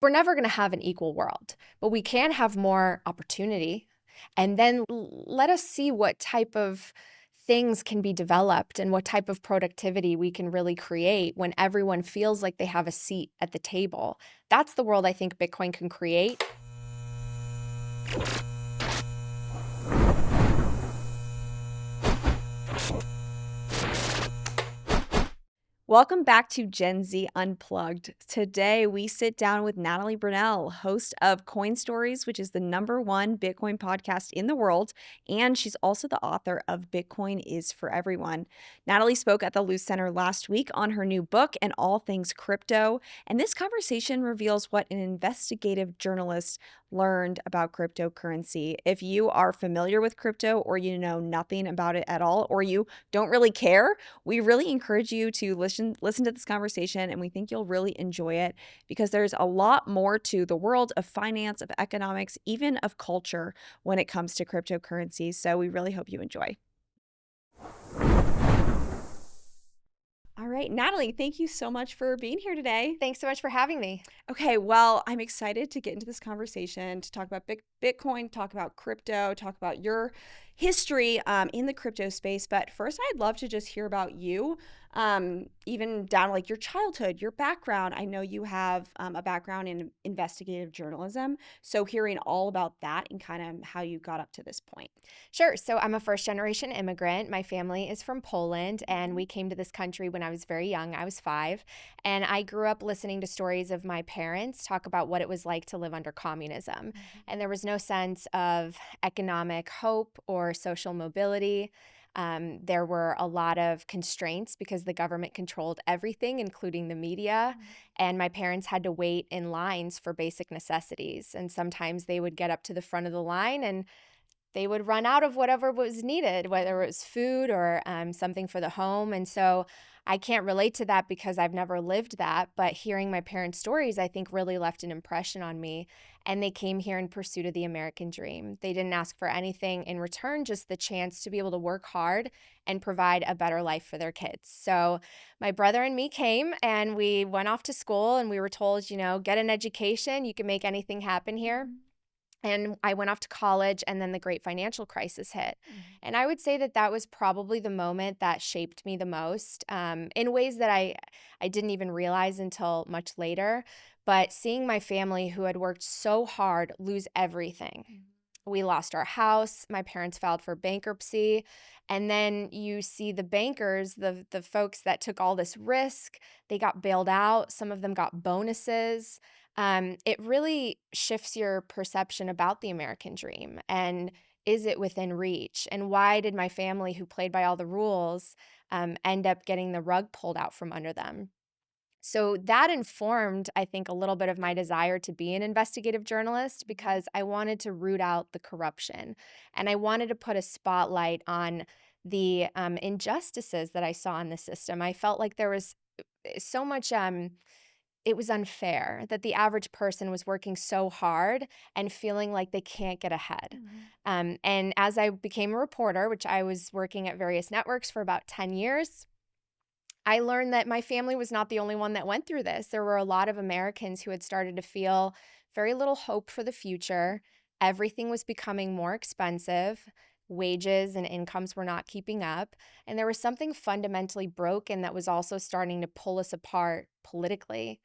we're never going to have an equal world, but we can have more opportunity. And then let us see what type of things can be developed and what type of productivity we can really create when everyone feels like they have a seat at the table. That's the world I think Bitcoin can create. Welcome back to Gen Z Unplugged. Today, we sit down with Natalie Brunell, host of Coin Stories, which is the #1 Bitcoin podcast in the world, and she's also the author of Bitcoin is for Everyone. Natalie spoke at the Luce Center last week on her new book and all things crypto, and this conversation reveals what an investigative journalist learned about cryptocurrency. If you are familiar with crypto or you know nothing about it at all, or you don't really care, we really encourage you to listen to this conversation, and we think you'll really enjoy it because there's a lot more to the world of finance, of economics, even of culture when it comes to cryptocurrency. So we really hope you enjoy. All right, Natalie, thank you so much for being here today. Thanks so much for having me. Okay, well, I'm excited to get into this conversation, to talk about Bitcoin, talk about crypto, talk about your history in the crypto space. But first, I'd love to just hear about you, even down like your childhood, your background. I know you have a background in investigative journalism. So hearing all about that and kind of how you got up to this point. Sure. So I'm a first generation immigrant. My family is from Poland, and we came to this country when I was very young. I was 5. And I grew up listening to stories of my parents talk about what it was like to live under communism. And there was no sense of economic hope or social mobility. There were a lot of constraints because the government controlled everything, including the media. And my parents had to wait in lines for basic necessities. And sometimes they would get up to the front of the line and they would run out of whatever was needed, whether it was food or something for the home. And so I can't relate to that because I've never lived that. But hearing my parents' stories, I think really left an impression on me. And they came here in pursuit of the American dream. They didn't ask for anything in return, just the chance to be able to work hard and provide a better life for their kids. So my brother and me came and we went off to school and we were told, get an education. You can make anything happen here. And I went off to college, and then the great financial crisis hit. And I would say that that was probably the moment that shaped me the most, in ways that I didn't even realize until much later. But seeing my family who had worked so hard lose everything. We lost our house. My parents filed for bankruptcy. And then you see the bankers, the folks that took all this risk, they got bailed out. Some of them got bonuses. It really shifts your perception about the American dream and is it within reach? And why did my family, who played by all the rules, end up getting the rug pulled out from under them? So that informed, I think, a little bit of my desire to be an investigative journalist because I wanted to root out the corruption and I wanted to put a spotlight on the injustices that I saw in the system. I felt like there was so much. It was unfair that the average person was working so hard and feeling like they can't get ahead. And as I became a reporter, which I was working at various networks for about 10 years, I learned that my family was not the only one that went through this. There were a lot of Americans who had started to feel very little hope for the future. Everything was becoming more expensive. Wages and incomes were not keeping up. And there was something fundamentally broken that was also starting to pull us apart politically.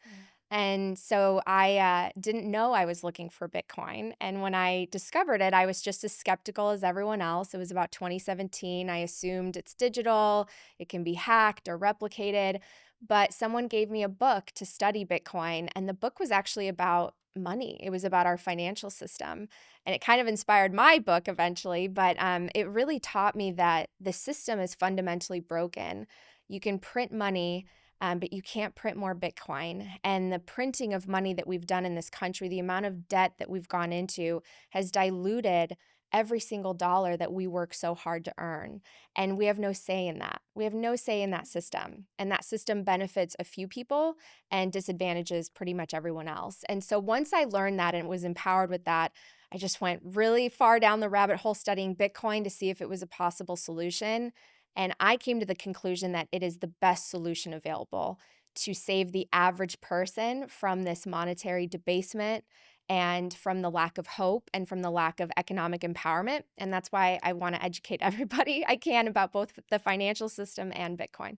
And so I didn't know I was looking for Bitcoin. And when I discovered it, I was just as skeptical as everyone else. It was about 2017. I assumed it's digital, it can be hacked or replicated. But someone gave me a book to study Bitcoin. And the book was actually about money, it was about our financial system. And it kind of inspired my book eventually. But it really taught me that the system is fundamentally broken. You can print money, but you can't print more Bitcoin. And the printing of money that we've done in this country, the amount of debt that we've gone into has diluted every single dollar that we work so hard to earn. And we have no say in that. We have no say in that system. And that system benefits a few people and disadvantages pretty much everyone else. And so once I learned that and was empowered with that, I just went really far down the rabbit hole studying Bitcoin to see if it was a possible solution. And I came to the conclusion that it is the best solution available to save the average person from this monetary debasement and from the lack of hope and from the lack of economic empowerment. And that's why I want to educate everybody I can about both the financial system and Bitcoin.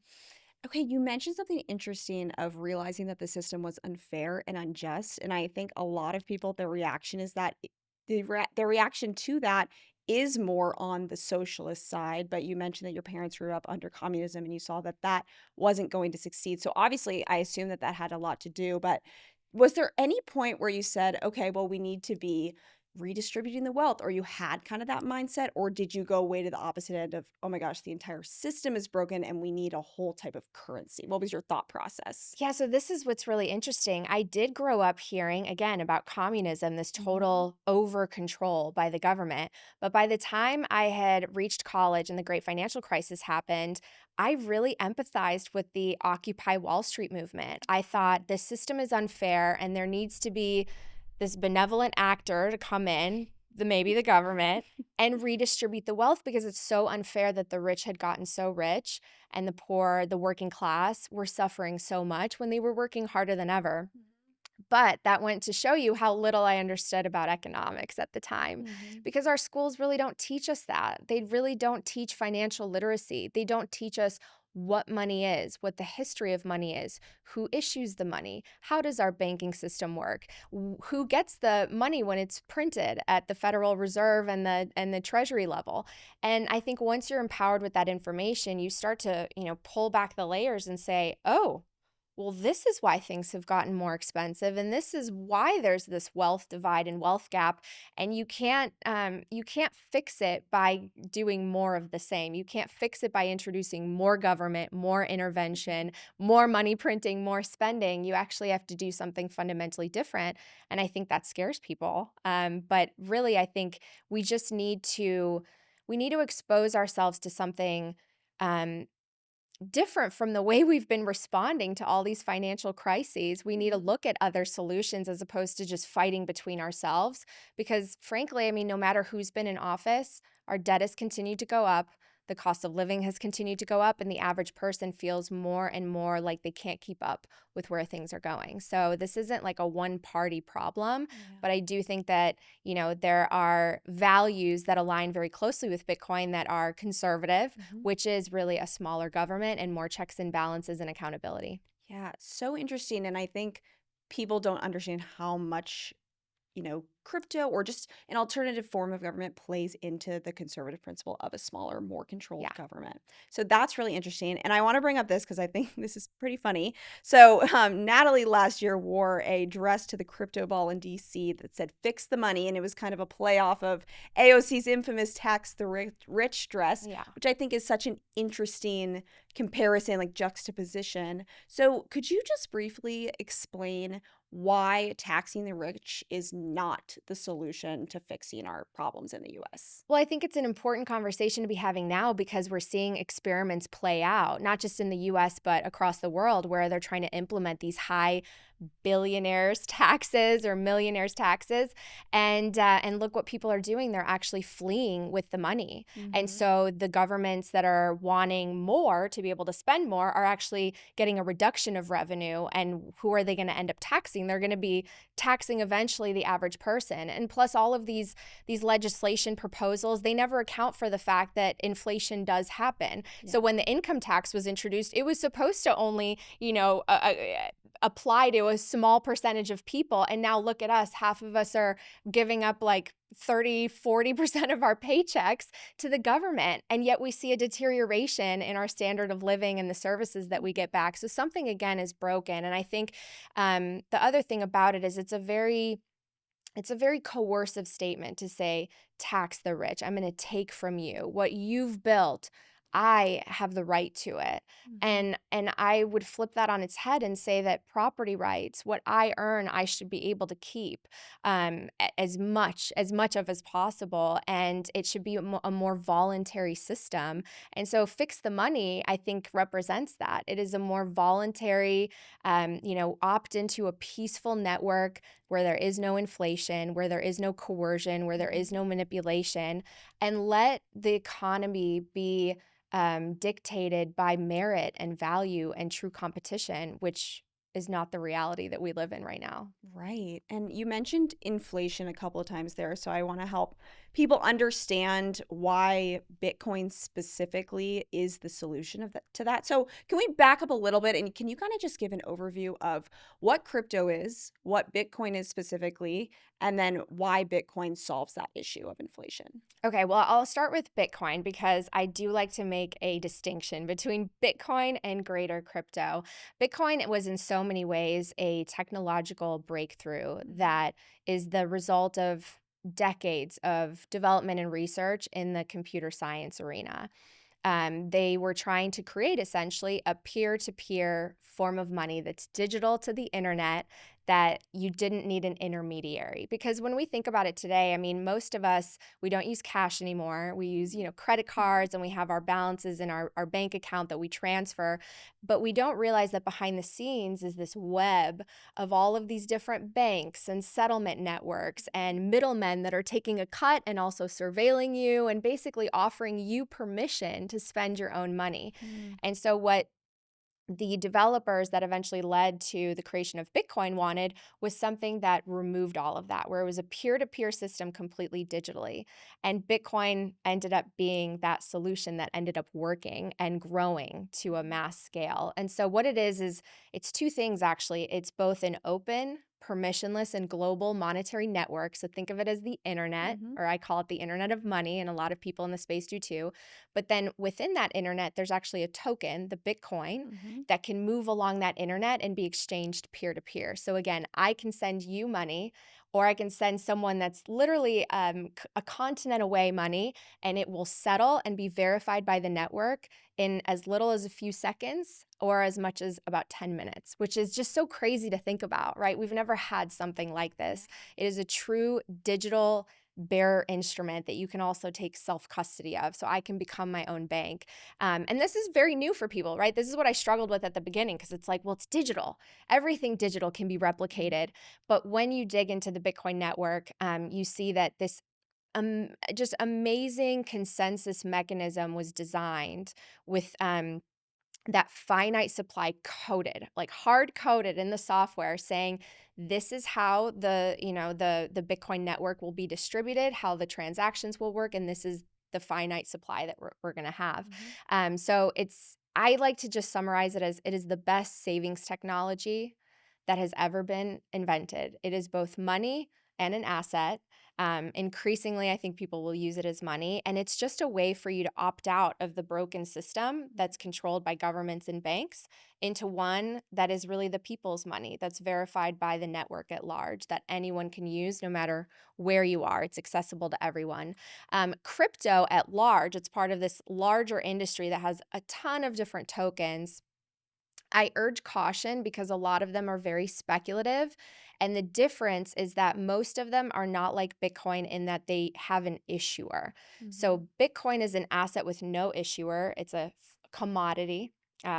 Okay, you mentioned something interesting of realizing that the system was unfair and unjust, and I think a lot of people, their reaction is that their reaction to that is more on the socialist side. But you mentioned that your parents grew up under communism, and you saw that that wasn't going to succeed. So obviously, I assume that that had a lot to do. But was there any point where you said, "Okay, well, we need to be redistributing the wealth," or you had kind of that mindset, or did you go way to the opposite end of, oh my gosh, the entire system is broken and we need a whole type of currency? What was your thought process? Yeah, so this is what's really interesting. I did grow up hearing again about communism, this Mhm. total over control by the government. But by the time I had reached college and the great financial crisis happened, I really empathized with the Occupy Wall Street movement. I thought the system is unfair and there needs to be this benevolent actor to come in, maybe the government, and redistribute the wealth because it's so unfair that the rich had gotten so rich and the poor, the working class, were suffering so much when they were working harder than ever. But that went to show you how little I understood about economics at the time Mhm. because our schools really don't teach us that. They really don't teach financial literacy. They don't teach us what money is, what the history of money is, who issues the money, how does our banking system work, who gets the money when it's printed at the Federal Reserve and the Treasury level. And I think once you're empowered with that information, you start to, pull back the layers and say, "Oh, well, this is why things have gotten more expensive, and this is why there's this wealth divide and wealth gap, and you can't fix it by doing more of the same. You can't fix it by introducing more government, more intervention, more money printing, more spending. You actually have to do something fundamentally different, and I think that scares people. But really, I think we just need to expose ourselves to something um, different from the way we've been responding to all these financial crises. We need to Mhm. look at other solutions as opposed to just fighting between ourselves. Because, frankly, I mean, no matter who's been in office, our debt has continued to go up. The cost of living has continued to go up, and the average person feels more and more like they can't keep up with where things are going. So, this isn't like a one party problem, Yeah. but I do think that, there are values that align very closely with Bitcoin that are conservative, Mhm. which is really a smaller government and more checks and balances and accountability. Yeah, so interesting. And I think people don't understand how much, crypto or just an alternative form of government plays into the conservative principle of a smaller, more controlled Yeah. government. So that's really interesting. And I want to bring up this because I think this is pretty funny. So, Natalie last year wore a dress to the crypto ball in DC that said "Fix the Money." And it was kind of a play off of AOC's infamous Tax the Rich dress, Yeah. which I think is such an interesting comparison, like juxtaposition. So, could you just briefly explain why taxing the rich is not the solution to fixing our problems in the US? Well, I think it's an important conversation to be having now because we're seeing experiments play out, not just in the US, but across the world, where they're trying to implement these high billionaires taxes or millionaires taxes, and look what people are doing. They're actually fleeing with the money. And Mhm. so the governments that are wanting more to be able to spend more are actually getting a reduction of revenue. And who are they going to end up taxing? They're going to be taxing eventually the average person. And plus, all of these legislation proposals, they never account for the fact that inflation does happen. So Yeah. when the income tax was introduced, it was supposed to only, apply to a small percentage of people. And now look at us. Half of us are giving up like 30-40% of our paychecks to the government. And yet we see a deterioration in our standard of living and the services that we get back. So something, again, is broken. And I think the other thing about it is it's a very coercive statement to say, tax the rich. I'm going to take from you what you've built. I have the right to it. Mhm. And I would flip that on its head and say that property rights, what I earn, I should be able to keep as much of as possible. And it should be a more voluntary system. And so Fix the Money, I think, represents that. It is a more voluntary, opt into a peaceful network where there is no inflation, where there is no coercion, where there Mhm. is no manipulation, and let the economy be dictated by merit and value and true competition, which is not the reality that we live in right now. Right. And you mentioned inflation a couple of times there. So I want to help people understand why Bitcoin specifically is the solution to that. So can we back up a little bit and can you kind of just give an overview of what crypto is, what Bitcoin is specifically, and then why Bitcoin solves that issue of inflation? Okay, well, I'll start with Bitcoin because I do like to make a distinction between Bitcoin and greater crypto. Bitcoin was in so many ways a technological breakthrough Mhm. that is the result of decades of development and research in the computer science arena. They were trying to create essentially a peer to peer form of money that's digital to the internet, that you didn't need an intermediary. Because when we think about it today, I mean, most of us, we don't use cash anymore. We use, credit Mhm. cards, and we have our balances in our bank account that we transfer. But we don't realize that behind the scenes is this web of all of these different banks and settlement networks and middlemen that are taking a cut and also surveilling you and basically offering you permission to spend your own money. Mm. And so, what the developers that eventually led to the creation of Bitcoin wanted was something that removed all of that, where it was a peer to peer system completely digitally. And Bitcoin ended up being that solution that ended up working and growing to a mass scale. And so, what it is it's two things actually. It's both an open, permissionless, and global monetary network. So, think of it as the internet, Mhm. or I call it the internet of money, and a lot of people in the space do too. But then within that internet, there's actually a token, the Bitcoin, Mhm. that can move along that internet and be exchanged peer to peer. So again, I can send you money, or I can send someone that's literally a continent away money, and it will settle and be verified by the network in as little as a few seconds or as much as about 10 minutes, which is just so crazy to think about, right? We've never had something like Yeah. this. It is a true digital bearer instrument that you can also take self custody of. So I can become my own bank. And this is very new for people, right? This is what I struggled with at the beginning because it's like, well, it's digital. Everything digital can be replicated. But when you dig into the Bitcoin network, you see that this just amazing consensus mechanism was designed with that finite supply coded, like hard coded in the software, saying this is how the Bitcoin network will be distributed, how the transactions will work, and this is the finite supply that we're going to have. Mhm. So I like to just summarize it as it is the best savings technology that has ever been invented. It is both money and an asset. Increasingly, I think people will use it as money, and it's just a way for you to opt out of the broken system that's controlled by governments and banks into one that is really the people's money, that's verified by the network at large, that anyone can use no matter where you are. It's accessible to everyone. Crypto at large, it's part of this larger industry that has a ton of different tokens. I urge caution because a lot of them are very speculative. And the difference is that most of them are not like Bitcoin in that they have an issuer. Mhm. So, Bitcoin is an asset with no issuer, it's a commodity.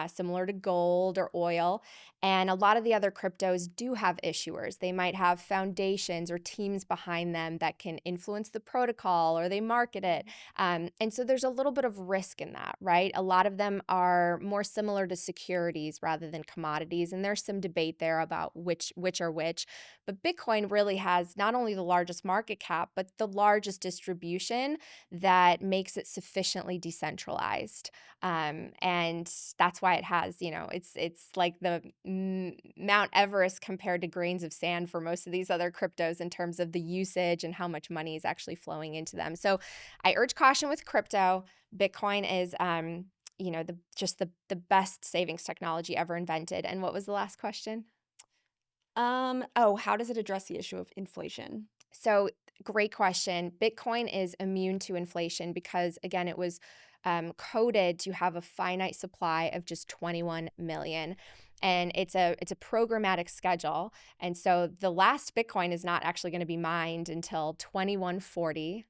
Similar to gold or oil. And a lot of the other cryptos do have issuers. They might have foundations or teams behind them that can influence the protocol or they market it. And so there's a little bit of risk in that, right? A lot of them are more similar to securities rather than commodities, and there's some debate there about which are which. But Bitcoin really has not only the largest market cap, but the largest distribution that makes it sufficiently decentralized. And that's why it has, it's like the Mount Everest compared to grains of sand for most of these other cryptos in terms of the usage and how much money is actually flowing into them. So I urge caution with crypto. Bitcoin is the best savings technology ever invented. And what was the last question? How does it address the issue of inflation? So, great question. Bitcoin is immune to inflation because, again, it was coded to have a finite supply of just 21 million. And it's a programmatic schedule. And so the last Bitcoin is not actually going to be mined until 2140.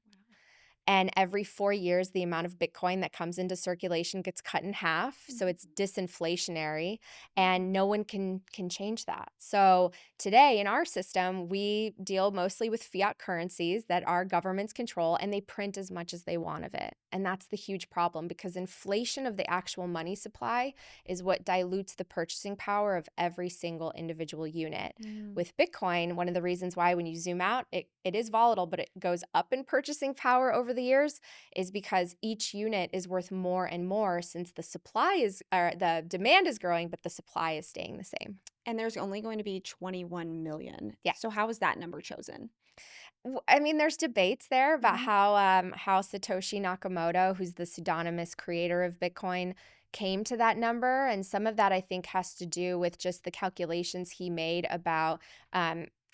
And every 4 years, the amount of Bitcoin that comes into circulation gets cut in half. So it's disinflationary, and no one can change that. So today in our system, we deal mostly with fiat currencies that our governments control, and they print as much as they want of it. And that's the huge problem, because inflation of the actual money supply is what dilutes the purchasing power of every single individual unit. Mm. With Bitcoin, one of the reasons why when you zoom out, it is volatile, but it goes up in purchasing power over the years is because each unit is worth more and more, since the supply is, or the demand is growing, but the supply is staying the same. And there's only going to be 21 million. Yeah. So how was that number chosen? I mean, there's debates there about Mhm. how Satoshi Nakamoto, who's the pseudonymous creator of Bitcoin, came to that number, and some of that I think has to do with just the calculations he made about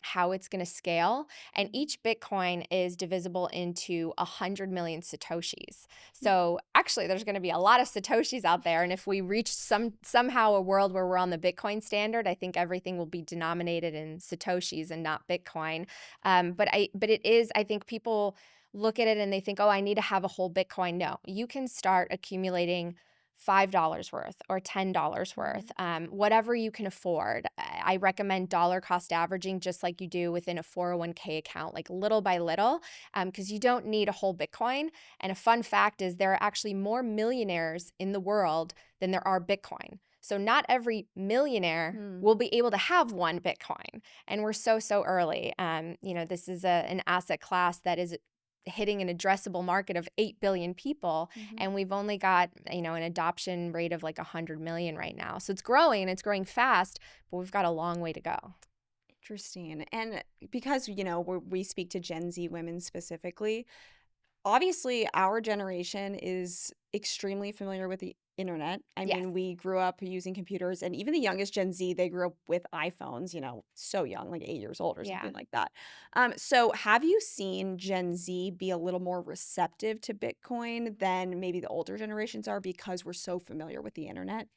how it's going to scale. And each Bitcoin is divisible into 100 million Satoshis. So actually, there's going to be a lot of Satoshis out there, and if we reach somehow a world where we're on the Bitcoin standard, I think everything will be denominated in Satoshis and not Bitcoin. But it is, I think people look at it and they think, oh, I need to have a whole Bitcoin. No, you can start accumulating $5 worth or $10 worth, whatever you can afford. I recommend dollar cost averaging, just like you do within a 401k account, like little by little, because you don't need a whole Bitcoin. And a fun fact is there are actually more millionaires in the world than there are Bitcoin. So not every millionaire Hmm. will be able to have one Bitcoin. And we're so early. This is an asset class that is hitting an addressable market of 8 billion people, Mhm. and we've only got an adoption rate of like 100 million right now. So it's growing, and it's growing fast, but we've got a long way to go. Interesting. And because, we speak to Gen Z women specifically, obviously our generation is extremely familiar with the internet. I Yes. mean, we grew up using computers, and even the youngest Gen Z, they grew up with iPhones, so young, like 8 years old or Yeah. something like that. So have you seen Gen Z be a little more receptive to Bitcoin than maybe the older generations are because we're so familiar with the internet?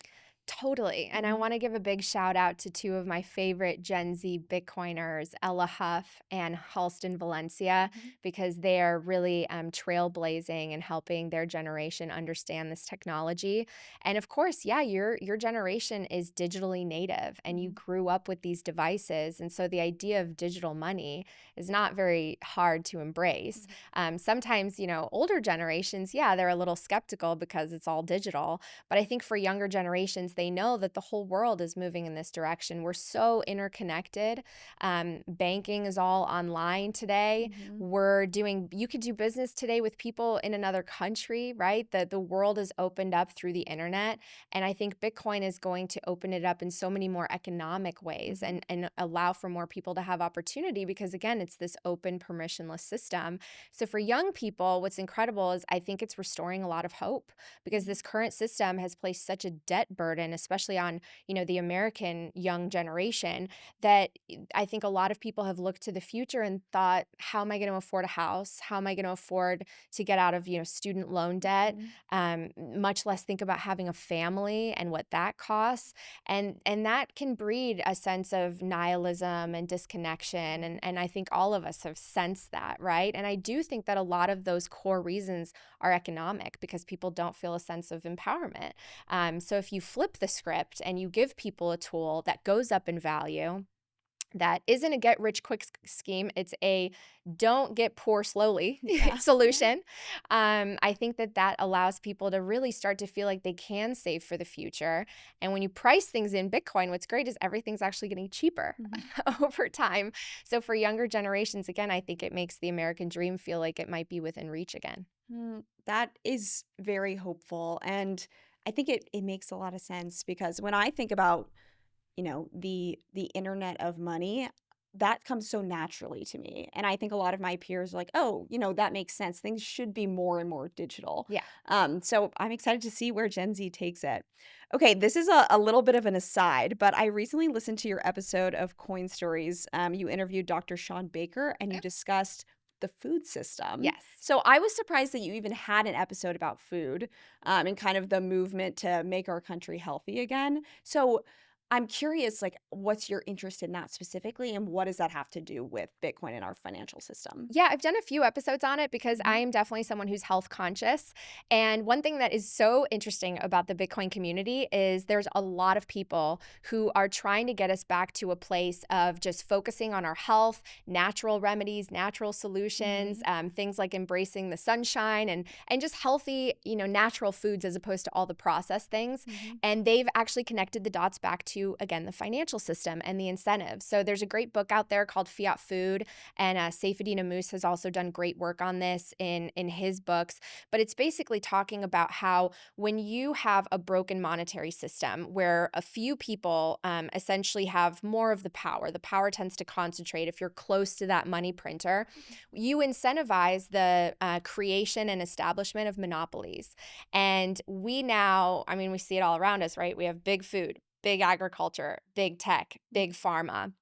Totally. And I Mhm. want to give a big shout out to two of my favorite Gen Z Bitcoiners, Ella Huff and Halston Valencia, Mhm. because they are really trailblazing and helping their generation understand this technology. And of course, yeah, your generation is digitally native and you Mhm. grew up with these devices. And so the idea of digital money is not very hard to embrace. Mhm. Sometimes, older generations, yeah, they're a little skeptical because it's all digital. But I think for younger generations, they know that the whole world is moving in this direction. We're so interconnected. Banking is all online today. Mhm. You could do business today with people in another country, right? The world is opened up through the internet. And I think Bitcoin is going to open it up in so many more economic ways Mhm. and allow for more people to have opportunity, because again, it's this open, permissionless system. So for young people, what's incredible is I think it's restoring a lot of hope, because Mhm. this current system has placed such a debt burden, especially on, the American young generation, that I think a lot of people have looked to the future and thought, how am I going to afford a house? How am I going to afford to get out of, student loan debt? Mhm. Much less think about having a family and what that costs. And that can breed a sense of nihilism and disconnection. And I think all of us have sensed that, right? And I do think that a lot of those core reasons are economic, because people don't feel a sense of empowerment. So if you flip the script and you give people a tool that goes up in value, that isn't a get rich quick scheme, it's a don't get poor slowly Yeah. Yeah. solution. I think that allows people to really start to feel like they can save for the future. And when you price things in Bitcoin, what's great is everything's actually getting cheaper Mhm. over time. So for younger generations, again, I think it makes the American dream feel like it might be within reach again. That is very hopeful. And I think it makes a lot of sense because when I think about, the internet of money, that comes so naturally to me. And I think a lot of my peers are like, oh, that makes sense. Things should be more and more digital. Yeah. So I'm excited to see where Gen Z takes it. Okay, this is a little bit of an aside, but I recently listened to your episode of Coin Stories. You interviewed Dr. Sean Baker and you discussed the food system. Yes. So I was surprised that you even had an episode about food and kind of the movement to make our country healthy again. So I'm curious, like, what's your interest in that specifically, and what does that have to do with Bitcoin and our financial system? Yeah, I've done a few episodes on it because I Mhm. am definitely someone who's health conscious. And one thing that is so interesting about the Bitcoin community is there's a lot of people who are trying to get us back to a place of just focusing on our health, natural remedies, natural solutions, Mhm. things like embracing the sunshine and just healthy, natural foods as opposed to all the processed things. Mhm. And they've actually connected the dots back to, again, the financial system and the incentives. So there's a great book out there called Fiat Food, and Seyfedina Moose has also done great work on this in his books. But it's basically talking about how when you have a broken monetary system where a few people essentially have more of the power tends to concentrate if you're close to that money printer, you incentivize the creation and establishment of monopolies. And we now, I mean, we see it all around us, right? We have big food, big agriculture, big tech, big pharma.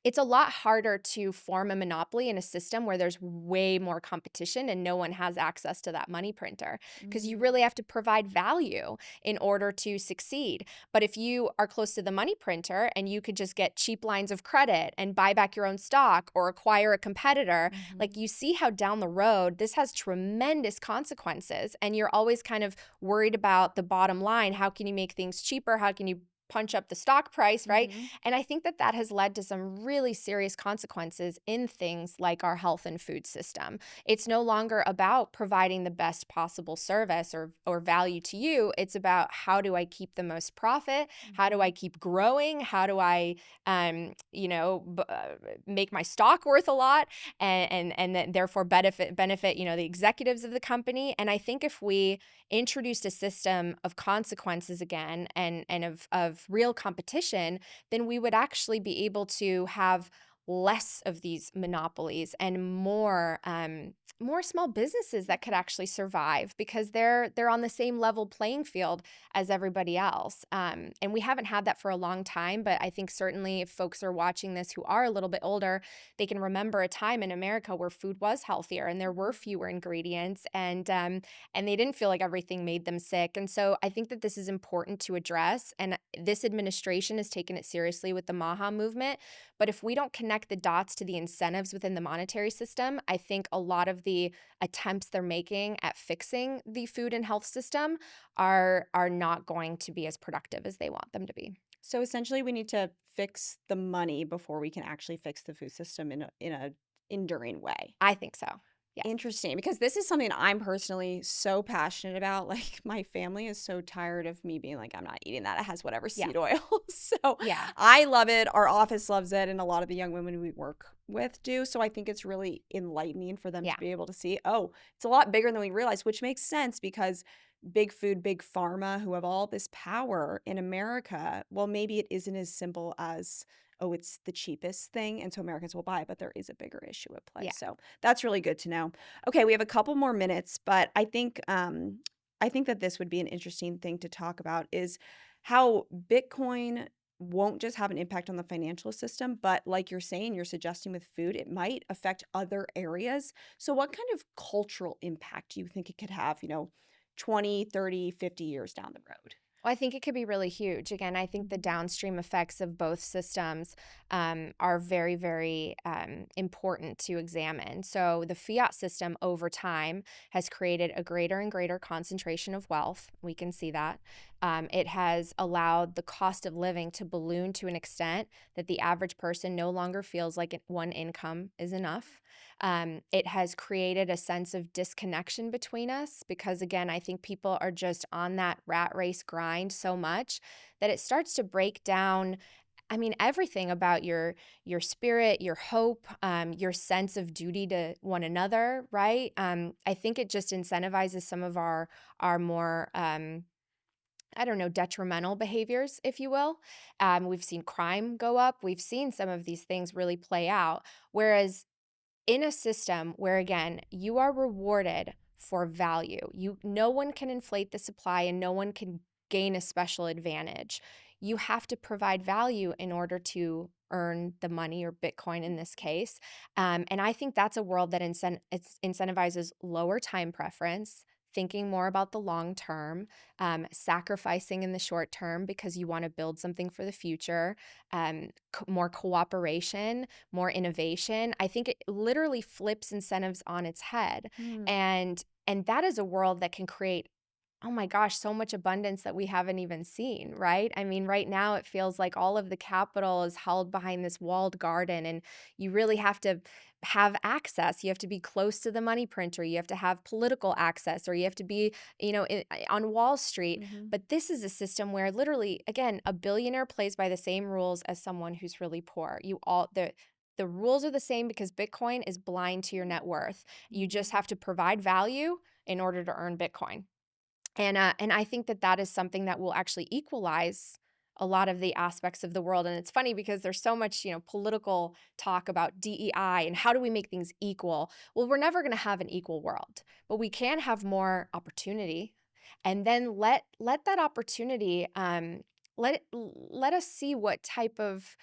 It's a lot harder to form a monopoly in a system where there's way more competition and no one has access to that money printer, because you Mm. really have to provide value in order to succeed. But if you are close to the money printer and you could just get cheap lines of credit and buy back your own stock or acquire a competitor, like, Mhm. you see how down the road this has tremendous consequences. And you're always kind of worried about the bottom line. How can you make things cheaper? How can you punch up the stock price, right? Mhm. And I think that that has led to some really serious consequences in things like our health and food system. It's no longer about providing the best possible service or value to you. It's about, how do I keep the most profit? How do I Mhm. keep growing? How do I, make my stock worth a lot, and then therefore benefit the executives of the company? And I think if we introduced a system of consequences again, and of real competition, then we would actually be able to have less of these monopolies and more small businesses that could actually survive, because they're on the same level playing field as everybody else. And we haven't had that for a long time, but I think certainly if folks are watching this who are a little bit older, they can remember a time in America where food was healthier and there were fewer ingredients, and they didn't feel like everything made them sick. And so I think that this is important to address. And this administration has taken it seriously with the Maha movement. But if we don't connect the dots to the incentives within the monetary system, I think a lot of the attempts they're making at fixing the food and health system are not going to be as productive as they want them to be. So essentially, we need to fix the money before we can actually fix the food system in a enduring way. I think so. Yes. Interesting, because this is something I'm personally so passionate about. Like, my family is so tired of me being like, I'm not eating that. It has whatever Yeah. seed oil. So Yeah. I love it. Our office loves it. And a lot of the young women we work with do. So I think it's really enlightening for them Yeah. to be able to see, oh, it's a lot bigger than we realize, which makes sense because big food, big pharma, who have all this power in America, well, maybe it isn't as simple as, oh, it's the cheapest thing. And so Americans will buy it, but there is a bigger issue at play. Yeah. So that's really good to know. Okay, we have a couple more minutes, but I think that this would be an interesting thing to talk about is how Bitcoin won't just have an impact on the financial system, but like you're saying, you're suggesting with food, it might affect other areas. So what kind of cultural impact do you think it could have, 20, 30, 50 years down the road? Well, I think it could be really huge. Again, I think the Mhm. downstream effects of both systems are very, very important to examine. So, the fiat system over time has created a greater and greater concentration of wealth. We can see that. It has allowed the cost of living to balloon to an extent that the average person no longer feels like one income is enough. It has created a sense of disconnection between us because, again, I think people are just on that rat race grind so much that it starts to break down. I mean, everything about your spirit, your hope, your sense of duty to one another, right? I think it just incentivizes some of our more I don't know, detrimental behaviors, if you will. We've seen crime go up. We've seen some of these things really play out. Whereas in a system where, again, you are rewarded for value, no one can inflate the supply and no one can gain a special advantage. You have to provide value in order to earn the money, or Bitcoin in this case. And I think that's a world that incentivizes lower time preference, thinking more about the long term, sacrificing in the short term because you want to build something for the future, more cooperation, more innovation. I think it literally flips incentives on its head. Mm. And that is a world that can create, oh my gosh, so much abundance that we haven't even seen, right? I mean, right now it feels like all of the capital is held behind this walled garden, and you really have to have access. You have to be close to the money printer. You have to have political access, or you have to be, on Wall Street. Mhm. But this is a system where literally, again, a billionaire plays by the same rules as someone who's really poor. The rules are the same because Bitcoin is blind to your net worth. You just Mhm. have to provide value in order to earn Bitcoin. And I think that that is something that will actually equalize a lot of the aspects of the world. And it's funny because there's so much, political talk about DEI and how do we make things equal? Well, we're never going to have an equal world, but we can have more opportunity. And then let that opportunity let us see what type of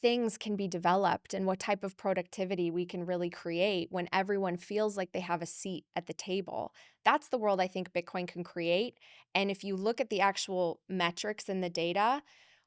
things can be developed and what type of productivity we can really create when everyone feels like they have a seat at the table. That's the world I think Bitcoin can create. And if you look at the actual metrics and the data,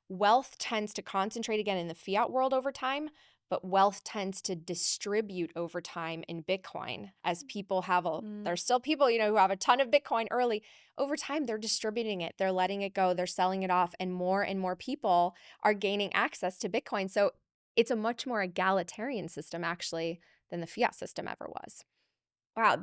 wealth tends to concentrate again in the fiat world over time, but wealth tends to distribute over time in Bitcoin as Mm. there's still people, who have a ton of Bitcoin early. Over time, they're distributing it, they're letting it go, they're selling it off, and more people are gaining access to Bitcoin. So it's a much more egalitarian system actually than the fiat system ever was. Wow,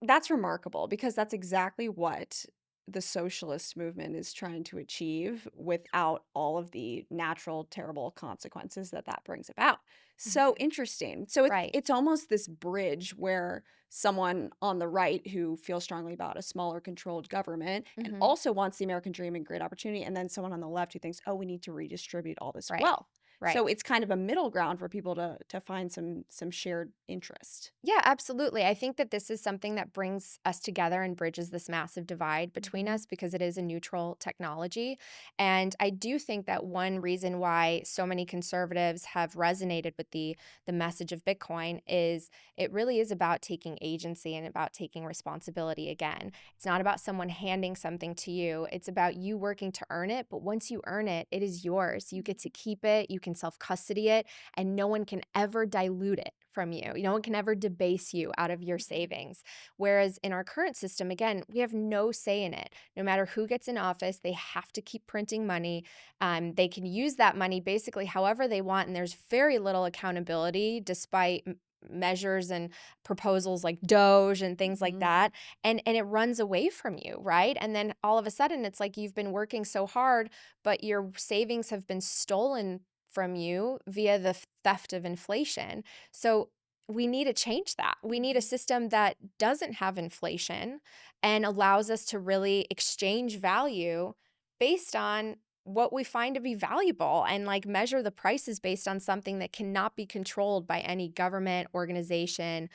that's remarkable because that's exactly what the socialist movement is trying to achieve without all of the natural terrible consequences that that brings about. So Mhm. interesting. So Right. it's almost this bridge where someone on the right who feels strongly about a smaller controlled government and Mhm. also wants the American dream and great opportunity, and then someone on the left who thinks, "Oh, we need to redistribute all this Right. wealth." Right. So it's kind of a middle ground for people to find some shared interest. Yeah, absolutely. I think that this is something that brings us together and bridges this massive divide between Mhm. us because it is a neutral technology. And I do think that one reason why so many conservatives have resonated with the message of Bitcoin is it really is about taking agency and about taking responsibility again. It's not about someone handing something to you. It's about you working to earn it, but once you earn it, it is yours. You get to keep it, you can self-custody it, and no one can ever dilute it from you. No one can ever debase you out of your Mhm. savings. Whereas in our current system, again, we have no say in it. No matter who gets in office, they have to keep printing money. They can use that money basically however they want, and there's very little accountability despite measures and proposals like Doge and things like Mhm. that. And it runs away from you, right? And then all of a sudden it's like you've been working so hard, but your savings have been stolen from you via the theft of inflation. So we need to change that. We need a Mhm. system that doesn't have inflation and allows us to really exchange value based on what we find to be valuable and like measure the prices based on something that cannot be controlled by any government organization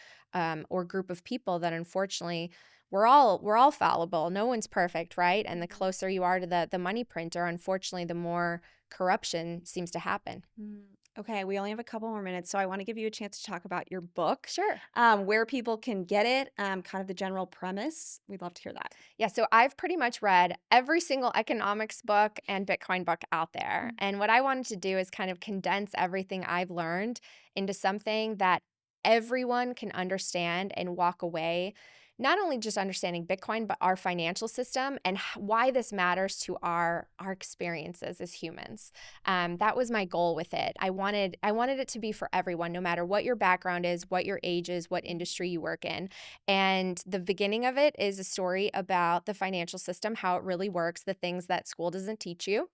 or group of people that unfortunately we're all fallible. No one's perfect, right? And the Mhm. closer you are to the money printer, unfortunately, the more corruption seems to happen. Mm. Okay, we only have a couple more minutes, so I want to give you a chance to talk about your book, Sure. where people can get it, kind of the general premise. We'd love to hear that. Yeah, so I've pretty much read every single economics book and Bitcoin book out there. Mm. And what I wanted to do is kind of condense everything I've learned into something that everyone can understand and walk away, not only just understanding Bitcoin, but our financial system and why this matters to our experiences as humans. That was my goal with it. I wanted it to be for everyone, no matter what your background is, what your age is, what industry you work in. And the beginning of it is a story about the financial system, how it really works, the things that school doesn't teach you.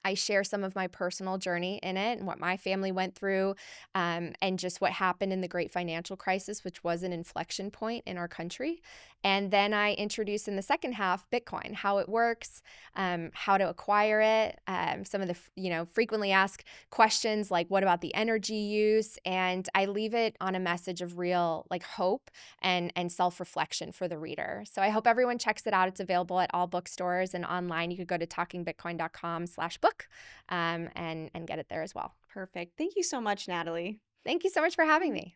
I share some of my personal journey in it and what my family went through, and just what happened in the great financial crisis, which was an inflection point in our country. And then I introduce in the second half Bitcoin, how it works, how to acquire it, some of the frequently asked questions like what about the energy use, and I leave it on a message of real like hope and self-reflection for the reader. So I hope everyone checks it out. It's available at all bookstores and online. You could go to talkingbitcoin.com/book and get it there as well. Perfect. Thank you so much, Natalie. Thank you so much for having me.